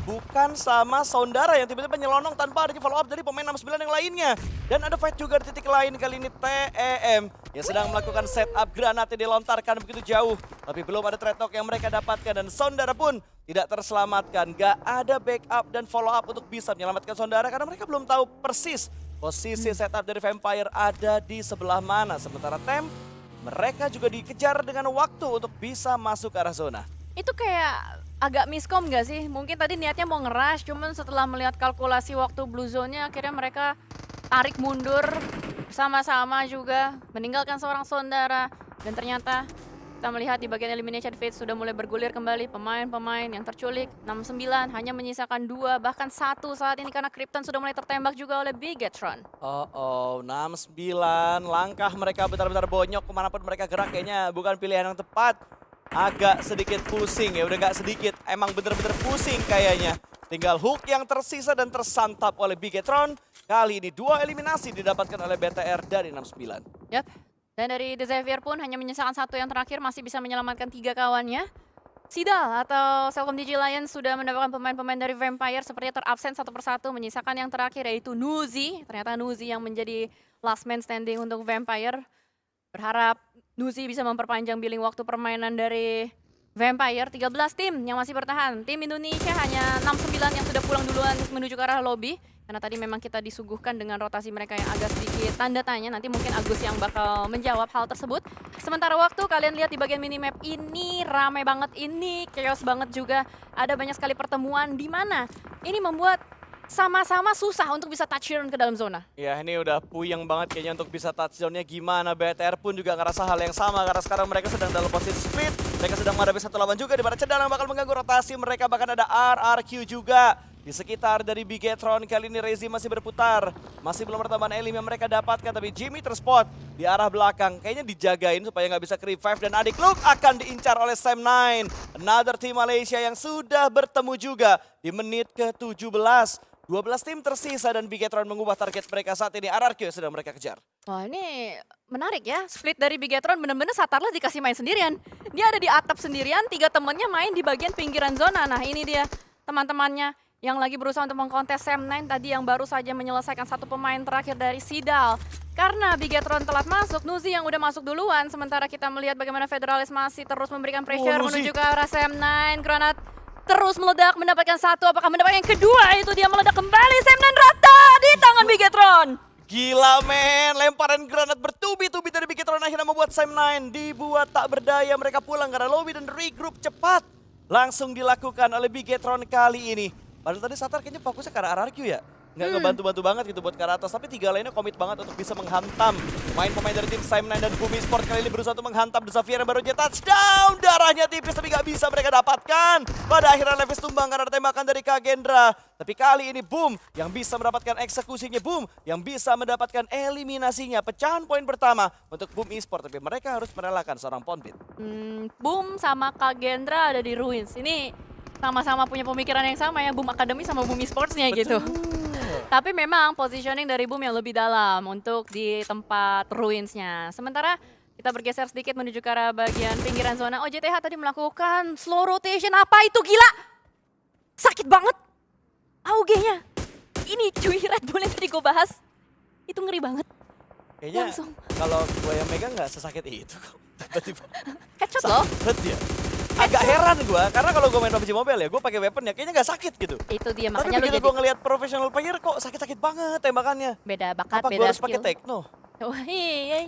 bukan sama Saundara yang tiba-tiba nyelonong tanpa adanya follow up dari pemain 69 yang lainnya. Dan ada fight juga di titik lain, kali ini TEM yang sedang melakukan setup granat yang dilontarkan begitu jauh. Tapi belum ada trade talk yang mereka dapatkan dan Saundara pun tidak terselamatkan. Gak ada backup dan follow up untuk bisa menyelamatkan Saundara karena mereka belum tahu persis posisi setup dari Vampire ada di sebelah mana. Sementara TEM mereka juga dikejar dengan waktu untuk bisa masuk ke arah zona. Itu kayak agak miskom gak sih? Mungkin tadi niatnya mau nge-rush, cuman setelah melihat kalkulasi waktu blue zone-nya akhirnya mereka tarik mundur bersama-sama juga, meninggalkan seorang Saundara. Dan ternyata kita melihat di bagian elimination phase sudah mulai bergulir kembali pemain-pemain yang terculik. 69 hanya menyisakan 2, bahkan 1 saat ini karena Krypton sudah mulai tertembak juga oleh Bigetron. 69, langkah mereka benar-benar bonyok kemanapun mereka gerak kayaknya bukan pilihan yang tepat. Agak sedikit pusing ya, udah gak sedikit, emang bener-bener pusing kayaknya. Tinggal Hook yang tersisa dan tersantap oleh Bigetron. Kali ini 2 eliminasi didapatkan oleh BTR dari 69. Yap, dan dari The Xavier pun hanya menyisakan 1 yang terakhir, masih bisa menyelamatkan 3 kawannya. Sidal atau Selcom DJ Lions sudah mendapatkan pemain-pemain dari Vampire sepertinya terabsen satu persatu, menyisakan yang terakhir yaitu Nuzi. Ternyata Nuzi yang menjadi last man standing untuk Vampire. Berharap Nuzi bisa memperpanjang billing waktu permainan dari Vampire. 13 tim yang masih bertahan. Tim Indonesia hanya 69 yang sudah pulang duluan menuju ke arah lobby. Karena tadi memang kita disuguhkan dengan rotasi mereka yang agak sedikit tanda tanya. Nanti mungkin Agus yang bakal menjawab hal tersebut. Sementara waktu kalian lihat di bagian minimap ini ramai banget, ini chaos banget juga. Ada banyak sekali pertemuan di mana ini membuat sama-sama susah untuk bisa touchdown ke dalam zona. Ya ini udah puyeng banget kayaknya untuk bisa touchdownnya gimana. BTR pun juga ngerasa hal yang sama karena sekarang mereka sedang dalam posisi split. Mereka sedang menghadapi satu lawan juga di mana Cendana bakal mengganggu rotasi mereka. Bahkan ada RRQ juga di sekitar dari Bigetron. Kali ini Rezi masih berputar. Masih belum pertambahan elim yang mereka dapatkan. Tapi Jimmy terspot di arah belakang. Kayaknya dijagain supaya nggak bisa ke-revive. Dan Adik Luke akan diincar oleh Sam9. Another team Malaysia yang sudah bertemu juga di menit ke-17. 12 tim tersisa dan Bigetron mengubah target mereka saat ini. RRQ yang sedang mereka kejar. Wah ini menarik ya, split dari Bigetron bener-bener Satarlah dikasih main sendirian. Dia ada di atap sendirian, 3 temennya main di bagian pinggiran zona. Nah ini dia teman-temannya yang lagi berusaha untuk mengkontes Sam9 tadi yang baru saja menyelesaikan 1 pemain terakhir dari Sidal. Karena Bigetron telat masuk, Nuzi yang udah masuk duluan. Sementara kita melihat bagaimana Federalis masih terus memberikan pressure menuju ke arah Sam9. Granat terus meledak, mendapatkan 1, apakah mendapatkan yang kedua? Itu dia meledak kembali, Sam9 rata di tangan Bigetron. Gila men, lemparan granat bertubi-tubi dari Bigetron akhirnya membuat Sam9 dibuat tak berdaya. Mereka pulang karena lobby dan regroup cepat. Langsung dilakukan oleh Bigetron kali ini. Padahal tadi Satar kayaknya fokusnya ke arah RRQ ya. Nggak ngebantu-bantu banget gitu buat ke arah atas. Tapi 3 lainnya komit banget untuk bisa menghantam pemain-pemain dari tim Sam9 dan Bumi Sport. Kali ini berusaha untuk menghantam The Xavier yang baru aja touchdown. Darahnya tipis tapi nggak bisa mereka dapatkan. Pada akhirnya Levis tumbang karena tembakan dari Kagendra. Tapi kali ini Boom yang bisa mendapatkan eksekusinya. Boom yang bisa mendapatkan eliminasinya. Pecahan poin pertama untuk Boom Esport. Tapi mereka harus merelakan seorang Ponbit. Boom sama Kagendra ada di Ruins. Ini sama-sama punya pemikiran yang sama ya, Boom Academy sama Boom Esports-nya gitu. Tapi memang positioning dari Boom yang lebih dalam untuk di tempat Ruins-nya. Sementara kita bergeser sedikit menuju ke arah bagian pinggiran zona. OJTH tadi melakukan slow rotation. Apa itu gila? Sakit banget. AUG-nya. Ini cuy, Red Bull yang tadi gue bahas. Itu ngeri banget. Kayaknya Langsung. kalau gue yang megang nggak sesakit itu kok. Tiba-tiba Headshot loh. sakit ya. Agak heran gue, karena kalau gue main PUBG Mobile ya, gue pakai weapon ya, kayaknya nggak sakit gitu. Itu dia, Tapi makanya lu begitu jadi gue ngeliat professional player kok sakit-sakit banget tembakannya. beda bakat, Apa gue beda harus pakai skill. techno? Oh, iya.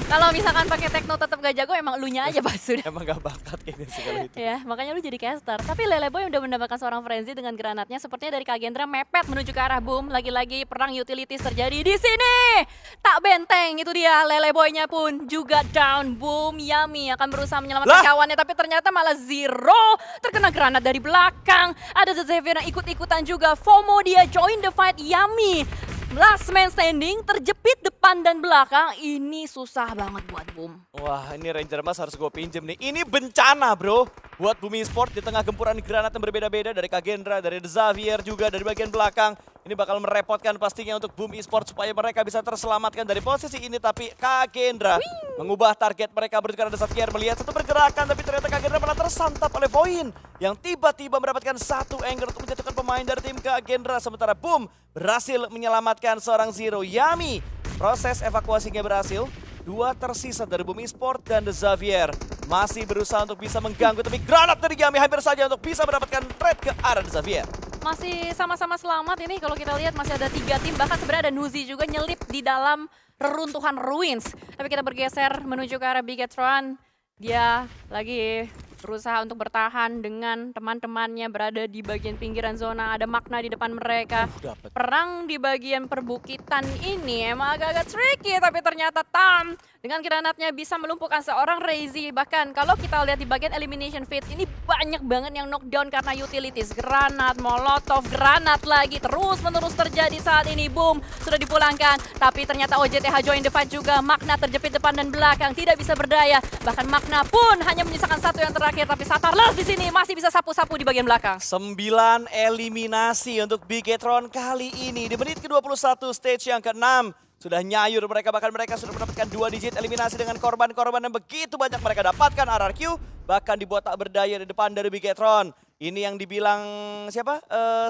Kalau misalkan pakai tekno tetap gak jago, emang elunya aja pas sudah. Emang gak bakat kayaknya sih kalau itu. Ya, makanya lu jadi caster. Tapi Leleboy udah mendapatkan seorang frenzy dengan granatnya. Sepertinya dari Kagendra mepet menuju ke arah Boom. Lagi-lagi perang utilities terjadi di sini. Tak benteng, itu dia. Leleboynya pun juga down. Boom, Yami akan berusaha menyelamatkan kawannya. Tapi ternyata malah Zero. Terkena granat dari belakang. Ada The Xavier yang ikut-ikutan juga. FOMO dia join the fight. Yami last man standing, terjepit depan dan belakang. Ini susah banget buat Boom. Wah, ini Ranger Mas harus gue pinjem nih. Ini bencana bro buat Bumi Sport di tengah gempuran granat yang berbeda-beda dari Kagendra, dari The Xavier juga dari bagian belakang. Ini bakal merepotkan pastinya untuk Boom Esports supaya mereka bisa terselamatkan dari posisi ini. Tapi Kagendra mengubah target mereka berdua. Ada Xavier melihat satu pergerakan, tapi ternyata Kagendra malah tersantap oleh Voin yang tiba-tiba mendapatkan satu angle untuk menjatuhkan pemain dari tim Kagendra. Sementara Boom berhasil menyelamatkan seorang Zero. Yami, proses evakuasinya berhasil. Dua tersisa dari Boom Esports dan The Xavier masih berusaha untuk bisa mengganggu, tapi granat dari Yami hampir saja untuk bisa mendapatkan trade ke arah The Xavier. Masih sama-sama selamat ini kalau kita lihat masih ada 3 tim, bahkan sebenarnya ada Nuzi juga nyelip di dalam reruntuhan ruins. Tapi kita bergeser menuju ke arah Bigetron. Dia lagi berusaha untuk bertahan dengan teman-temannya berada di bagian pinggiran zona. Ada Makna di depan mereka. Dapat. Perang di bagian perbukitan ini emang agak-agak tricky, tapi ternyata Tam dengan granatnya bisa melumpuhkan seorang Reizi. Bahkan kalau kita lihat di bagian elimination phase ini banyak banget yang knockdown karena utilities. Granat, molotov, granat lagi terus-menerus terjadi saat ini. Boom, sudah dipulangkan. Tapi ternyata OJTH join the fight juga. Makna terjepit depan dan belakang, tidak bisa berdaya. Bahkan Makna pun hanya menyisakan satu yang terakhir. Tapi Satarlas di sini masih bisa sapu-sapu di bagian belakang. 9 eliminasi untuk Bigetron kali ini. Di menit ke-21 stage yang ke-6. Sudah nyayur mereka, bahkan mereka sudah mendapatkan 2 digit eliminasi dengan korban-korban yang begitu banyak mereka dapatkan. RRQ bahkan dibuat tak berdaya di depan dari Bigetron. Ini yang dibilang siapa?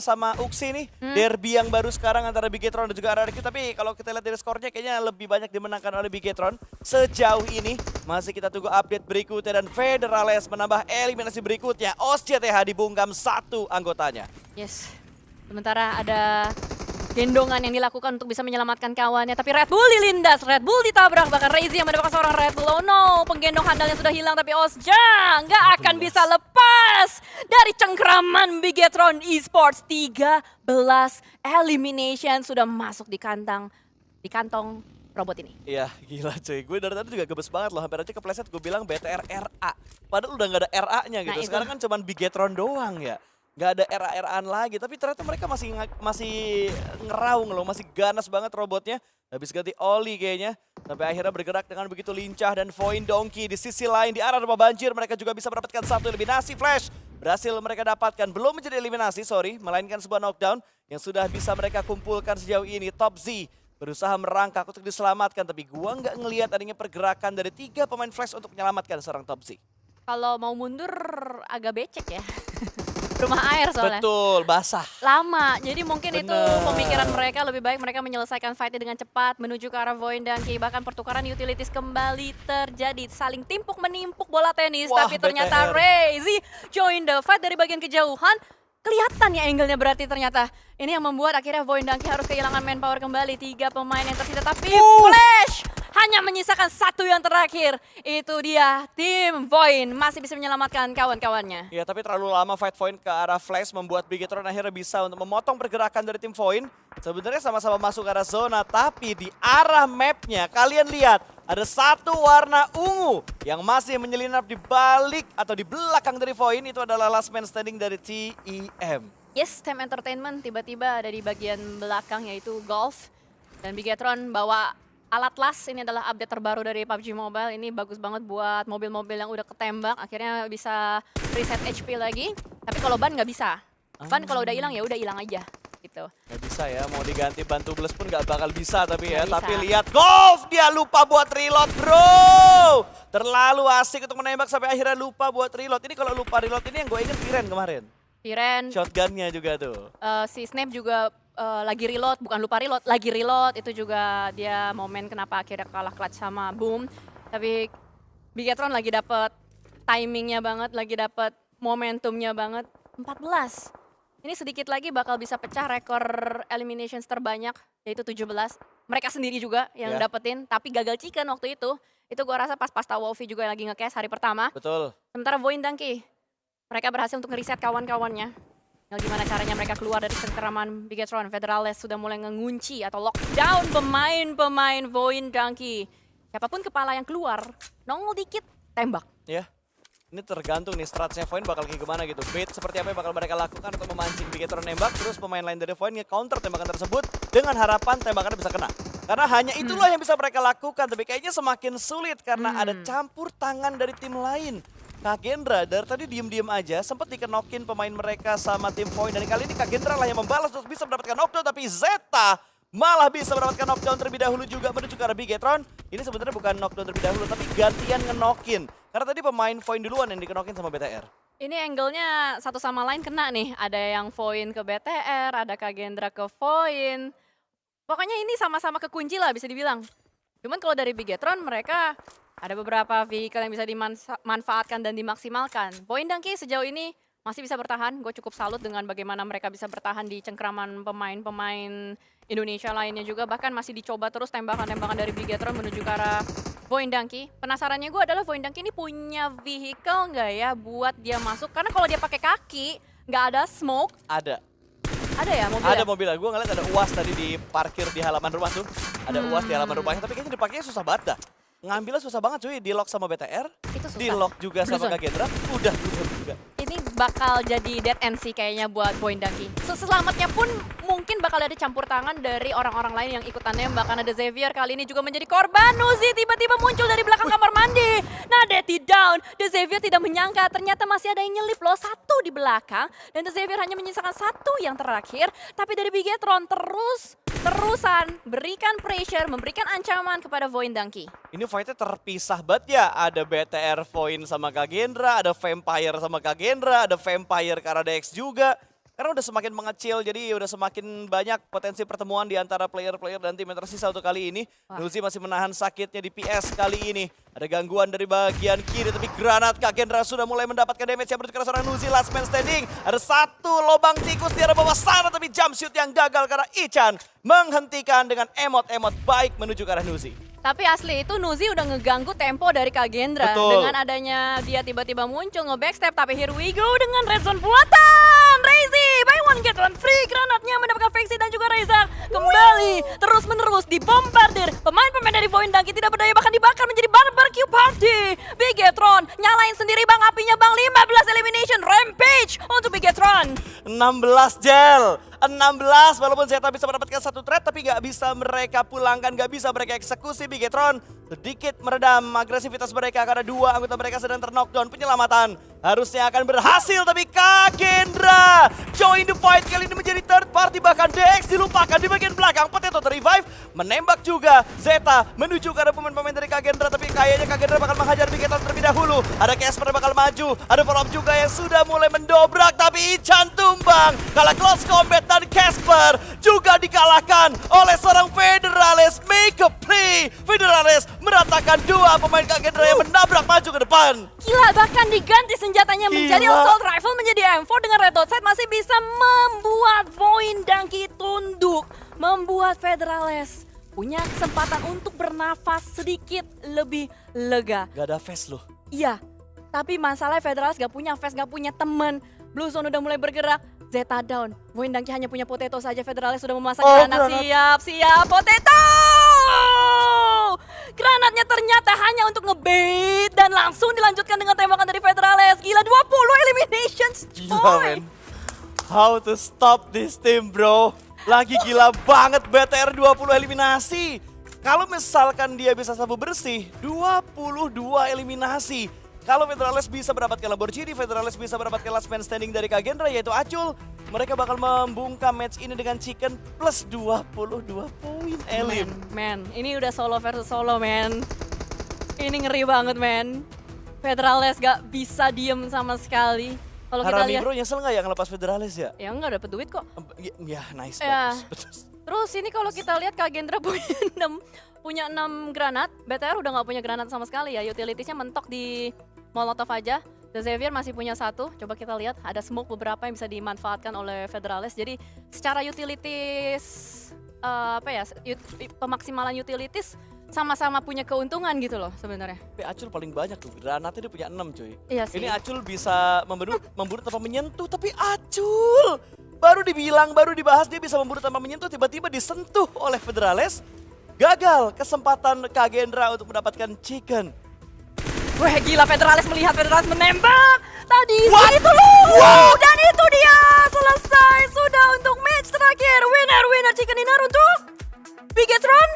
Sama Uksi nih. Derby yang baru sekarang antara Bigetron dan juga RRQ. Tapi kalau kita lihat dari skornya kayaknya lebih banyak dimenangkan oleh Bigetron. Sejauh ini masih kita tunggu update berikutnya dan Federales menambah eliminasi berikutnya. OSJTH dibungkam 1 anggotanya. Yes. Sementara ada gendongan yang dilakukan untuk bisa menyelamatkan kawannya. Tapi Red Bull dilindas, Red Bull ditabrak. Bahkan Reizi yang mendapatkan seorang Red Bull. Oh no, penggendong handalnya sudah hilang. Tapi Osja nggak akan bisa lepas dari cengkraman Bigetron Esports. 13 elimination sudah masuk di kantong robot ini. Iya, gila cuy. Gue dari tadi juga gebes banget loh. Hampir aja kepleset gue bilang BTR RA. Padahal udah nggak ada RA-nya gitu. Nah, Sekarang kan cuman Bigetron doang ya. Nggak ada RA-RAan lagi. Tapi ternyata mereka masih ngeraung loh. Masih ganas banget robotnya. Habis ganti Oli kayaknya. Sampai akhirnya bergerak dengan begitu lincah. Dan Voin Donkey di sisi lain di arah rumah banjir. Mereka juga bisa mendapatkan 1 eliminasi. Flash berhasil mereka dapatkan. Belum menjadi eliminasi, sorry. Melainkan sebuah knockdown yang sudah bisa mereka kumpulkan sejauh ini. Top Z berusaha merangkak untuk diselamatkan. Tapi gua nggak ngelihat adanya pergerakan dari 3 pemain Flash untuk menyelamatkan seorang Top Z. Kalau mau mundur agak becek ya. Rumah air soalnya. Betul, basah. Lama, jadi mungkin itu Bener. pemikiran mereka lebih baik mereka menyelesaikan fight-nya dengan cepat menuju ke arah Voin dan Ki. Bahkan pertukaran utilities kembali terjadi, saling timpuk menimpuk bola tenis. Wah, Tapi ternyata BTR. Reizi join the fight dari bagian kejauhan. Kelihatan ya angle-nya berarti ternyata. Ini yang membuat akhirnya Voin dan Ki harus kehilangan manpower kembali. 3 pemain yang tersisa tapi Flash hanya menyisakan 1 yang terakhir. Itu dia, tim Voin masih bisa menyelamatkan kawan-kawannya. Ya, tapi terlalu lama fight Voin ke arah Flash membuat Bigetron akhirnya bisa untuk memotong pergerakan dari tim Voin. Sebenarnya sama-sama masuk ke arah zona, tapi di arah mapnya kalian lihat ada 1 warna ungu yang masih menyelinap di balik atau di belakang dari Voin. Itu adalah last man standing dari TEM. Yes, Team Entertainment tiba-tiba ada di bagian belakang yaitu Golf. Dan Bigetron bawa alat las, ini adalah update terbaru dari PUBG Mobile. Ini bagus banget buat mobil-mobil yang udah ketembak, akhirnya bisa reset HP lagi. Tapi kalau ban nggak bisa. Ban kalau udah hilang ya udah hilang aja gitu. Gak bisa ya, mau diganti ban tubeless pun gak bakal bisa tapi ya. Nggak bisa. Tapi lihat Golf, dia lupa buat reload bro. Terlalu asik untuk menembak sampai akhirnya lupa buat reload. Ini kalau lupa reload ini yang gue inget Viren kemarin. Viren, Shotgunnya juga tuh. si Snap juga lagi reload, bukan lupa reload, lagi reload. Itu juga dia momen kenapa akhirnya kalah clutch sama Boom. Tapi Bigetron lagi dapet timingnya banget, lagi dapet momentumnya banget. 14. Ini sedikit lagi bakal bisa pecah rekor eliminations terbanyak, yaitu 17. Mereka sendiri juga yang Ya. dapetin, tapi gagal chicken waktu itu. Itu gua rasa pas Pasta Wolfie juga lagi nge-cash hari pertama. Betul. Sementara Voin Donkey, mereka berhasil untuk ngereset kawan-kawannya. Tinggal gimana caranya mereka keluar dari cengkeraman Bigetron. Federales sudah mulai ngunci atau lockdown pemain-pemain Voin Donkey. Siapapun kepala yang keluar, nongol dikit, tembak. Ya. Ini tergantung nih strateginya Voin bakal kayak gimana gitu. Bait seperti apa yang bakal mereka lakukan untuk memancing Bigetron nembak. Terus pemain lain dari Voin nge-counter tembakan tersebut dengan harapan tembakannya bisa kena. Karena hanya itulah yang bisa mereka lakukan. Tapi kayaknya semakin sulit karena ada campur tangan dari tim lain. Kagendra dari tadi diem-diem aja sempat dikenokin pemain mereka sama tim Void, dan kali ini Kagendra lah yang membalas terus bisa mendapatkan knockdown, tapi Zeta malah bisa mendapatkan knockdown terlebih dahulu juga menuju ke arah Bigetron. Ini sebenarnya bukan knockdown terlebih dahulu tapi gantian ngenokin karena tadi pemain Void duluan yang dikenokin sama BTR. Ini angle-nya satu sama lain kena nih. Ada yang Void ke BTR, ada Kagendra ke Void. Pokoknya ini sama-sama kekunci lah bisa dibilang. Cuman kalau dari Bigetron mereka ada beberapa vehicle yang bisa dimanfaatkan dan dimaksimalkan. Void Donkey sejauh ini masih bisa bertahan. Gue cukup salut dengan bagaimana mereka bisa bertahan di cengkraman pemain-pemain Indonesia lainnya juga. Bahkan masih dicoba terus tembakan-tembakan dari Bigetron menuju ke arah Void Donkey. Penasarannya gue adalah Void Donkey ini punya vehicle nggak ya buat dia masuk? Karena kalau dia pakai kaki, nggak ada smoke. Ada Ya mobilnya? Ada mobil, gue ngeliat ada UAS tadi di parkir di halaman rumah tuh. Ada UAS di halaman rumahnya, tapi kayaknya dipakainya susah banget dah. Ngambilnya susah banget cuy, di lock sama BTR, Itu susah. di lock juga sama Blue zone. Kagendra, udah blue juga. Ini bakal jadi dead end sih kayaknya buat Void Donkey. Selamatnya pun mungkin bakal ada campur tangan dari orang-orang lain yang ikutan nembak. Karena The Xavier kali ini juga menjadi korban. Nuzi tiba-tiba muncul dari belakang kamar mandi. Nadeti down. The Xavier tidak menyangka ternyata masih ada yang nyelip loh. Satu di belakang. Dan The Xavier hanya menyisakan satu yang terakhir. Tapi dari Bigetron terusan berikan pressure, memberikan ancaman kepada Void Donkey. Ini fightnya terpisah banget ya, ada BTR Void sama Kagendra, ada Vampire sama Kagendra, ada Vampire ke arah DX juga. Karena udah semakin mengecil, jadi udah semakin banyak potensi pertemuan di antara player-player dan tim yang tersisa untuk kali ini. Nuzi masih menahan sakitnya di PS kali ini. Ada gangguan dari bagian kiri, tapi granat Kagendra sudah mulai mendapatkan damage yang menuju ke arah seorang Nuzi. Last man standing, ada satu lubang tikus di arah bawah sana, tapi jump shoot yang gagal karena Ichan menghentikan dengan emot-emot baik menuju ke arah Nuzi. Tapi asli itu Nuzi udah ngeganggu tempo dari Kagendra. Betul. Dengan adanya dia tiba-tiba muncul nge-backstep. Tapi here we go dengan red zone buatan Razy. Buy one get one free. Granatnya mendapatkan Vexy dan juga Reza. Kembali terus-menerus dibombardir. Pemain-pemain dari Void Donkey tidak berdaya, bahkan dibakar menjadi barbecue party. Bigetron nyalain sendiri bang apinya bang. 15 elimination rampage untuk Bigetron. 16 gel, 16 walaupun Zeta bisa mendapatkan satu trade tapi gak bisa mereka pulangkan, gak bisa mereka eksekusi. Bigetron sedikit meredam agresivitas mereka karena dua anggota mereka sedang terknockdown. Penyelamatan harusnya akan berhasil tapi Kagendra join the fight kali ini menjadi third party, bahkan DX dilupakan di bagian belakang. Potato terrevive, menembak juga Zeta menuju ke arah pemain-pemain dari Kagendra, tapi kayaknya Kagendra bakal menghajar Bigetron terlebih dahulu. Ada Casper bakal maju, ada follow up juga yang sudah mulai mendobrak tapi Ichan tumbang. Kalah close combat dan Casper juga dikalahkan oleh seorang Federales. Make a play, Federales meratakan dua pemain Kagendra yang menabrak maju ke depan. Gila, bahkan diganti senjatanya menjadi Gila. assault rifle menjadi M4 dengan red dot sight masih bisa membuat Void Donkey tunduk. Membuat Federales punya kesempatan untuk bernafas sedikit lebih lega. Gak ada face loh. Iya, tapi masalahnya Federales gak punya face, gak punya teman. Blue Zone udah mulai bergerak. Zeta down. Void Donkey hanya punya Potato saja. Federales sudah memasang granat. granat. Siap. Potato! Granatnya ternyata hanya untuk ngebait dan langsung dilanjutkan dengan tembakan dari Federales. Gila, 20 eliminations, Gila coy. men. How to stop this team bro. Lagi gila banget BTR 20 eliminasi. Kalau misalkan dia bisa sabu bersih, 22 eliminasi. Kalau Federales bisa mendapatkan Lamborghini, Federales bisa mendapatkan last man standing dari Kagendra yaitu Acul. Mereka bakal membungkam match ini dengan Chicken plus 22 poin elim. Man, ini udah solo versus solo, man. Ini ngeri banget, man. Federales gak bisa diem sama sekali. Kalau kita Harami lihat, bro nyesel gak ya ngelepas Federales ya? ya enggak dapet duit kok. Ya nice, Ya. bagus. Terus ini kalau kita lihat Kagendra punya 6 granat, BTR udah nggak punya granat sama sekali ya. Utilitiesnya mentok di Molotov aja. The Xavier masih punya satu. Coba kita lihat, ada smoke beberapa yang bisa dimanfaatkan oleh Federales. Jadi secara utilities, pemaksimalan utilities sama-sama punya keuntungan gitu loh sebenarnya. Tapi Acul paling banyak tuh, granatnya dia punya 6 cuy. Iya sih. Ini Acul bisa memburu tanpa menyentuh, tapi Acul baru dibilang, baru dibahas dia bisa memburu tanpa menyentuh, tiba-tiba disentuh oleh Federales. Gagal kesempatan Kagendra untuk mendapatkan Chicken. Wah gila, Federales melihat Federales menembak. Tadi What? itu loh. What? Dan itu dia selesai sudah untuk match terakhir. Winner chicken dinner untuk Bigetron.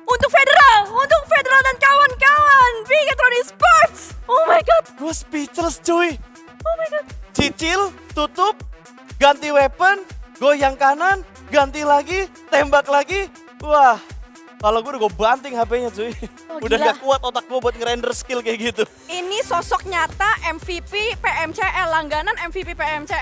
Untuk Federal dan kawan-kawan. Bigetron Esports. Oh my god. Gue speechless. tutup, ganti weapon, goyang kanan, ganti lagi, tembak lagi. Wah, kalau gue udah gue banting HP-nya cuy. Oh, Udah gila. gak kuat otak gue buat ngerender skill kayak gitu. Ini sosok nyata MVP PMCL, langganan MVP PMCL.